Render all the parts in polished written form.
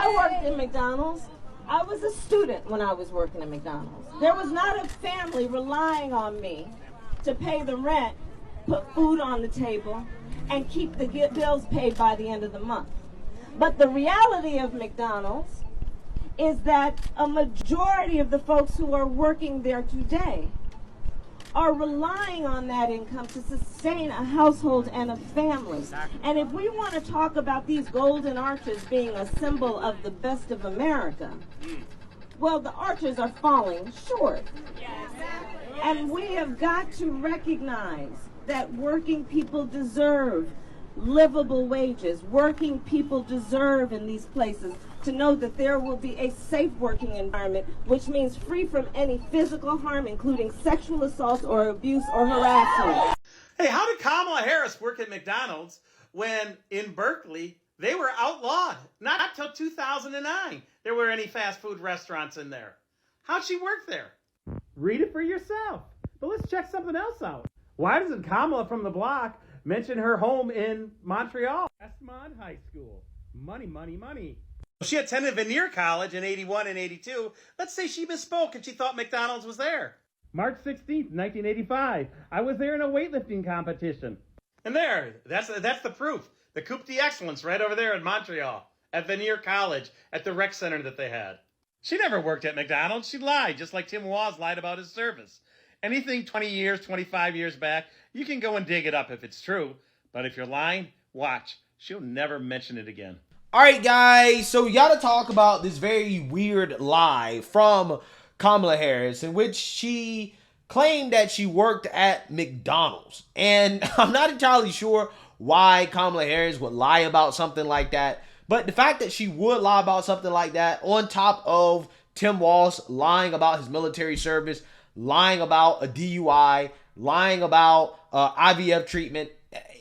I worked in McDonald's. I was a student when I was working at McDonald's. There was not a family relying on me to pay the rent, put food on the table, and keep the bills paid by the end of the month. But the reality of McDonald's is that a majority of the folks who are working there today are relying on that income to sustain a household and a family. And if we want to talk about these golden arches being a symbol of the best of America, well, the arches are falling short. And we have got to recognize that working people deserve livable wages. Working people deserve in these places to know that there will be a safe working environment, which means free from any physical harm, including sexual assault or abuse or harassment. Hey, how did Kamala Harris work at McDonald's when in Berkeley they were outlawed? Not until 2009 there were any fast food restaurants in there. How'd she work there? Read it for yourself. But let's check something else out. Why doesn't Kamala from the block mention her home in Montreal? Westmont High School. Money, money, money. She attended Veneer College in 81 and 82. Let's say she misspoke and she thought McDonald's was there. March 16th, 1985. I was there in a weightlifting competition. And there, that's the proof. The Coupe d'Excellence right over there in Montreal. At Veneer College, at the rec center that they had. She never worked at McDonald's. She lied, just like Tim Waz lied about his service. Anything 20 years, 25 years back, you can go and dig it up if it's true. But if you're lying, watch. She'll never mention it again. All right, guys, so we got to talk about this very weird lie from Kamala Harris in which she claimed that she worked at McDonald's. And I'm not entirely sure why Kamala Harris would lie about something like that. But the fact that she would lie about something like that on top of Tim Walz lying about his military service, lying about a DUI, lying about IVF treatment,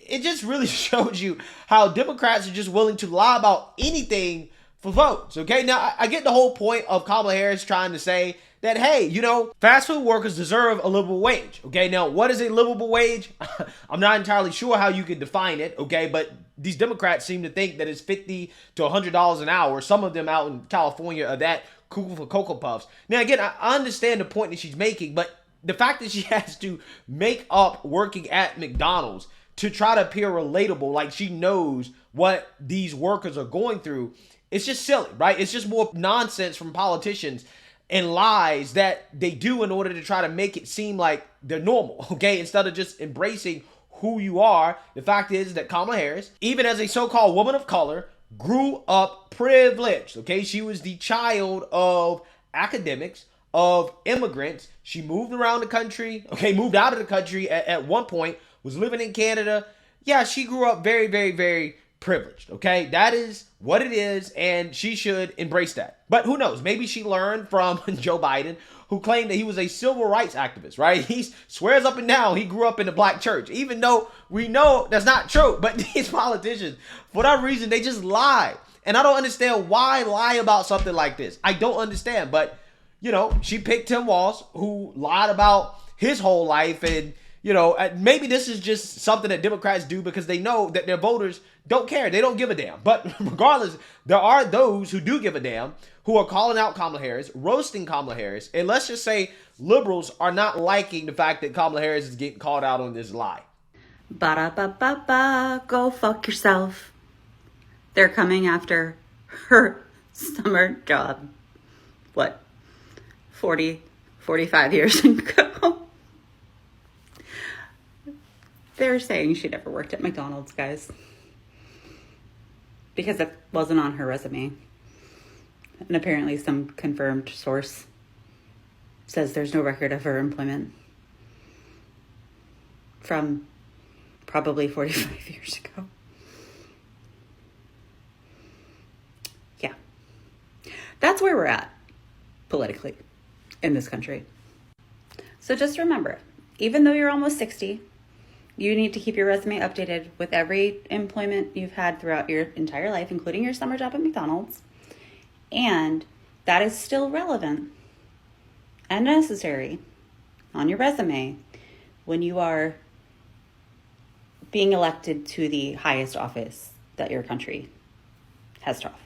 it just really shows you how Democrats are just willing to lie about anything for votes, okay? Now, I get the whole point of Kamala Harris trying to say that, hey, you know, fast food workers deserve a livable wage, okay? Now, what is a livable wage? I'm not entirely sure how you could define it, okay? But these Democrats seem to think that it's $50 to $100 an hour. Some of them out in California are that cool for Cocoa Puffs. Now, again, I understand the point that she's making, but the fact that she has to make up working at McDonald's to try to appear relatable, like she knows what these workers are going through, it's just silly, right? It's just more nonsense from politicians and lies that they do in order to try to make it seem like they're normal, okay? Instead of just embracing who you are. The fact is that Kamala Harris, even as a so-called woman of color, grew up privileged, okay? She was the child of academics, of immigrants. She moved around the country, okay, moved out of the country at one point, was living in Canada. Yeah, she grew up very, very, very privileged, okay? That is what it is, and she should embrace that. But who knows? Maybe she learned from Joe Biden, who claimed that he was a civil rights activist, right? He swears up and down he grew up in the black church, even though we know that's not true. But these politicians, for that reason, they just lie. And I don't understand why lie about something like this. I don't understand. But, you know, she picked Tim Walz, who lied about his whole life. And, you know, maybe this is just something that Democrats do because they know that their voters don't care. They don't give a damn. But regardless, there are those who do give a damn, who are calling out Kamala Harris, roasting Kamala Harris. And let's just say liberals are not liking the fact that Kamala Harris is getting called out on this lie. Ba-da-ba-ba-ba, go fuck yourself. They're coming after her summer job. What? 45 years ago. They're saying she never worked at McDonald's, guys. Because it wasn't on her resume. And apparently some confirmed source says there's no record of her employment from probably 45 years ago. Yeah. That's where we're at politically in this country. So just remember, even though you're almost 60, you need to keep your resume updated with every employment you've had throughout your entire life, including your summer job at McDonald's. And that is still relevant and necessary on your resume when you are being elected to the highest office that your country has to offer.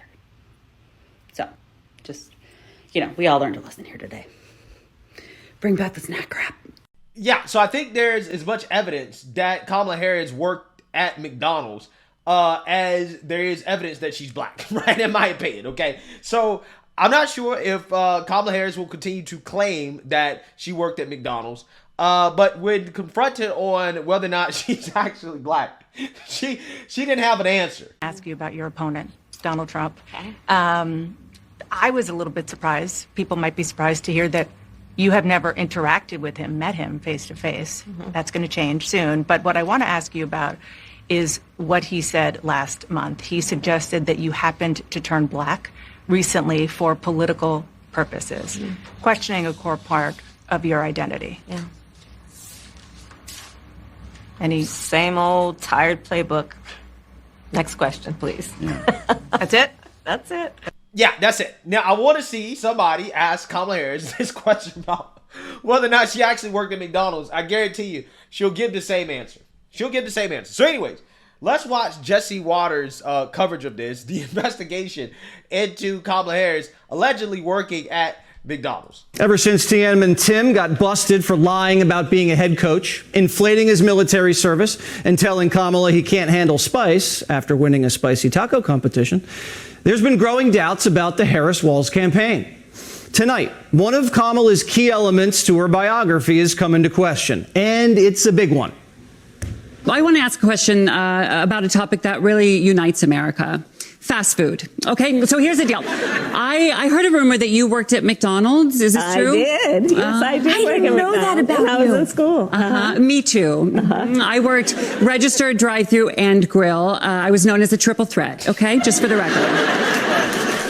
So just, we all learned a lesson here today. Bring back the snack wrap. Yeah, so I think there's as much evidence that Kamala Harris worked at McDonald's as there is evidence that she's black, right? In my opinion, okay? So I'm not sure if Kamala Harris will continue to claim that she worked at McDonald's, but when confronted on whether or not she's actually black, she didn't have an answer. Ask you about your opponent, Donald Trump. Okay. I was a little bit surprised. People might be surprised to hear that you have never interacted with him, met him face to face. That's going to change soon. But what I want to ask you about is what he said last month. He suggested that you happened to turn black recently for political purposes, questioning a core part of your identity. Yeah. Any Same old tired playbook. Next question, please. That's it? That's it. Yeah, that's it. Now, I want to see somebody ask Kamala Harris this question about whether or not she actually worked at McDonald's. I guarantee you, she'll give the same answer. So anyways, let's watch Jesse Waters' coverage of this, the investigation into Kamala Harris allegedly working at McDonald's. Ever since Tiananmen Tim got busted for lying about being a head coach, inflating his military service, and telling Kamala he can't handle spice after winning a spicy taco competition, there's been growing doubts about the Harris-Walz campaign. Tonight, one of Kamala's key elements to her biography is come into question, and it's a big one. I want to ask a question about a topic that really unites America. Fast food. Okay, so here's the deal. I heard a rumor that you worked at McDonald's. Is this true? I did. Yes, I did. I didn't know that about you. I was in school. Me too. I worked registered, drive-through, and grill. I was known as a triple threat. Okay, just for the record.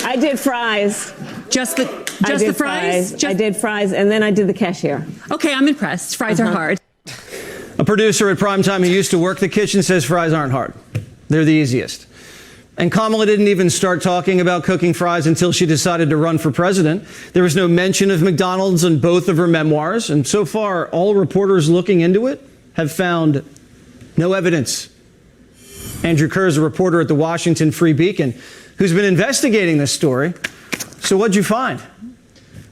I did fries. Just the fries? I did fries, and then I did the cashier. Okay, I'm impressed. Fries are hard. A producer at Primetime who used to work the kitchen says fries aren't hard. They're the easiest. And Kamala didn't even start talking about cooking fries until she decided to run for president. There was no mention of McDonald's in both of her memoirs. And so far, all reporters looking into it have found no evidence. Andrew Kerr is a reporter at the Washington Free Beacon who's been investigating this story. So what'd you find?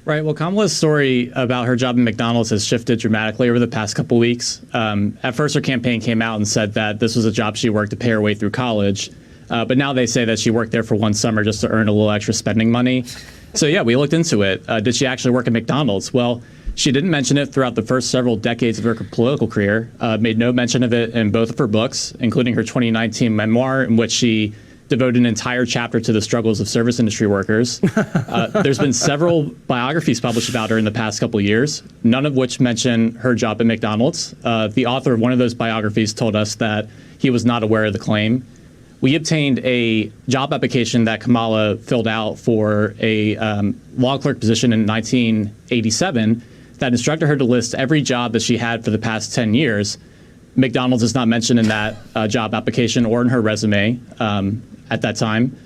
Right. Well, Kamala's story about her job at McDonald's has shifted dramatically over the past couple weeks. At first, her campaign came out and said that this was a job she worked to pay her way through college. But now they say that she worked there for one summer just to earn a little extra spending money. So, yeah, we looked into it. Did she actually work at McDonald's? Well, she didn't mention it throughout the first several decades of her political career, made no mention of it in both of her books, including her 2019 memoir, in which she devoted an entire chapter to the struggles of service industry workers. There's been several biographies published about her in the past couple of years, none of which mention her job at McDonald's. The author of one of those biographies told us that he was not aware of the claim. We obtained a job application that Kamala filled out for a law clerk position in 1987 that instructed her to list every job that she had for the past 10 years. McDonald's is not mentioned in that job application or in her resume at that time.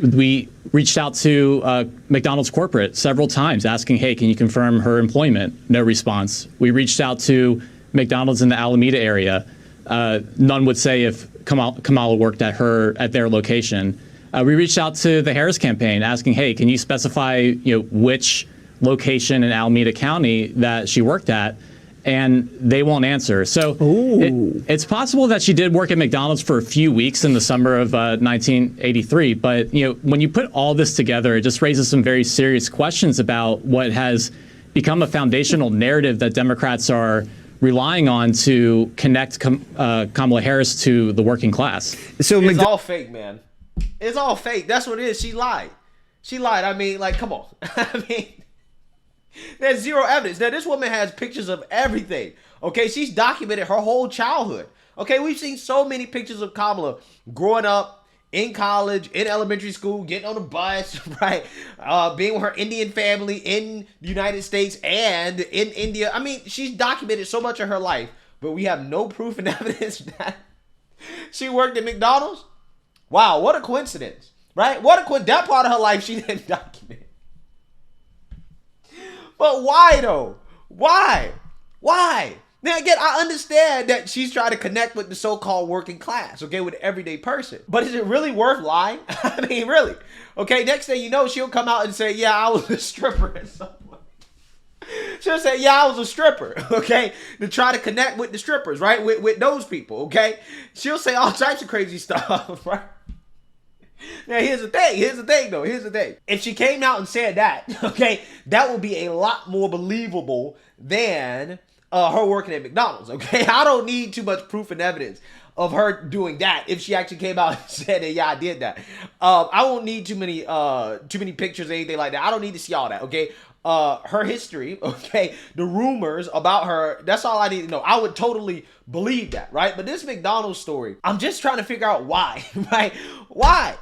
We reached out to McDonald's corporate several times asking, hey, can you confirm her employment? No response. We reached out to McDonald's in the Alameda area. None would say if Kamala worked at their location. We reached out to the Harris campaign asking, hey, can you specify which location in Alameda County that she worked at? And they won't answer. So it's possible that she did work at McDonald's for a few weeks in the summer of 1983. But when you put all this together, it just raises some very serious questions about what has become a foundational narrative that Democrats are relying on to connect Kamala Harris to the working class. So it's all fake, man. It's all fake. That's what it is. She lied. I mean, come on. I mean, there's zero evidence. Now, this woman has pictures of everything. Okay, she's documented her whole childhood. Okay, we've seen so many pictures of Kamala growing up in college, in elementary school, getting on a bus, right? Being with her Indian family in the United States and in India. I mean, she's documented so much of her life, but we have no proof and evidence that she worked at McDonald's. Wow, what a coincidence, right? That part of her life she didn't document. But why though? Why? Now, again, I understand that she's trying to connect with the so-called working class, okay, with the everyday person. But is it really worth lying? I mean, really? Okay, next thing you know, she'll come out and say, yeah, I was a stripper at some point. She'll say, yeah, I was a stripper, okay, to try to connect with the strippers, right, with those people, okay? She'll say all types of crazy stuff, right? Now, here's the thing. If she came out and said that, okay, that would be a lot more believable than her working at McDonald's, okay? I don't need too much proof and evidence of her doing that if she actually came out and said that, yeah, I did that. I won't need too many pictures or anything like that. I don't need to see all that, okay? Her history, okay? The rumors about her, that's all I need to know. I would totally believe that, right? But this McDonald's story, I'm just trying to figure out why, right? Why?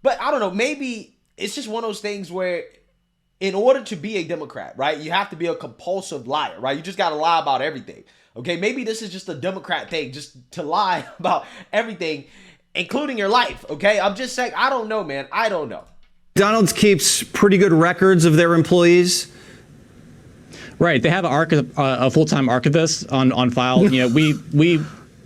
But I don't know, maybe it's just one of those things where in order to be a Democrat, right, you have to be a compulsive liar, right? You just got to lie about everything, okay? Maybe this is just a Democrat thing, just to lie about everything, including your life, okay? I'm just saying, I don't know, man. I don't know. McDonald's keeps pretty good records of their employees. Right. They have a full-time archivist on file. You know, we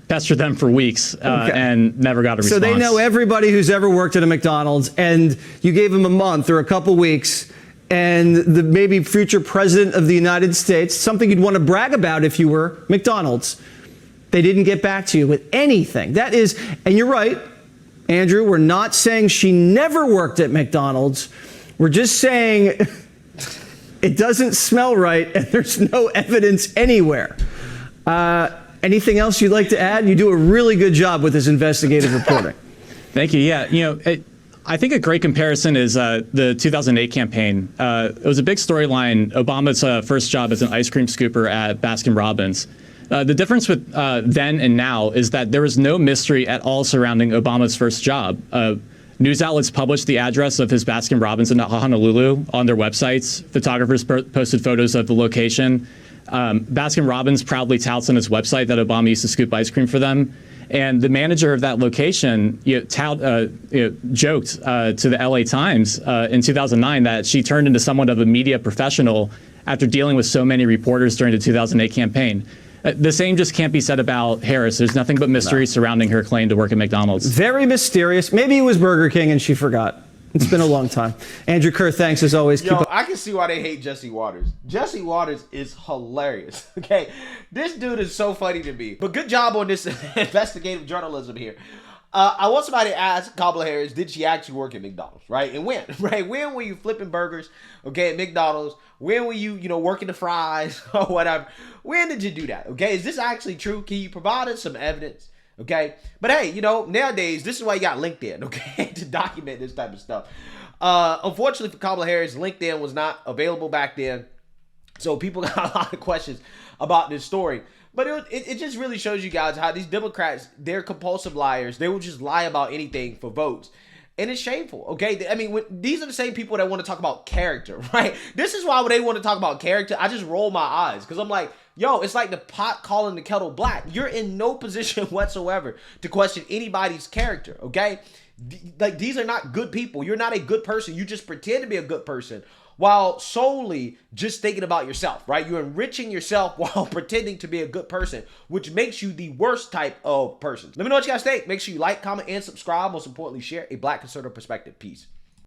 pestered them for weeks and never got a response. So they know everybody who's ever worked at a McDonald's, and you gave them a month or a couple weeks, and the maybe future president of the United States, something you'd want to brag about if you were McDonald's. They didn't get back to you with anything. That is, and you're right, Andrew, we're not saying she never worked at McDonald's. We're just saying it doesn't smell right and there's no evidence anywhere. Anything else you'd like to add? You do a really good job with this investigative reporting. Thank you. Yeah, you know, I think a great comparison is the 2008 campaign. It was a big storyline, Obama's first job as an ice cream scooper at Baskin-Robbins. The difference with then and now is that there was no mystery at all surrounding Obama's first job. News outlets published the address of his Baskin-Robbins in Honolulu on their websites. Photographers posted photos of the location. Baskin-Robbins proudly touts on his website that Obama used to scoop ice cream for them. And the manager of that location joked to the LA Times in 2009 that she turned into somewhat of a media professional after dealing with so many reporters during the 2008 campaign. The same just can't be said about Harris. There's nothing but mystery surrounding her claim to work at McDonald's. Very mysterious. Maybe it was Burger King and she forgot. It's been a long time. Andrew Kerr, thanks as always. I can see why they hate Jesse Waters. Jesse Waters is hilarious. Okay, this dude is so funny to me. But good job on this investigative journalism here. I want somebody to ask Kamala Harris, did she actually work at McDonald's, right? And when, right? When were you flipping burgers, okay, at McDonald's? When were you, working the fries or whatever? When did you do that, okay? Is this actually true? Can you provide us some evidence, okay? But hey, nowadays, this is why you got LinkedIn, okay, to document this type of stuff. Unfortunately for Kamala Harris, LinkedIn was not available back then. So people got a lot of questions about this story. But it just really shows you guys how these Democrats, they're compulsive liars. They will just lie about anything for votes. And it's shameful, okay? I mean, these are the same people that want to talk about character, right? This is why when they want to talk about character, I just roll my eyes. Because I'm like, yo, it's like the pot calling the kettle black. You're in no position whatsoever to question anybody's character, okay? Like, these are not good people. You're not a good person. You just pretend to be a good person while solely just thinking about yourself, right? You're enriching yourself while pretending to be a good person, which makes you the worst type of person. Let me know what you guys think. Make sure you like, comment, and subscribe. Most importantly, share a Black conservative perspective. Peace.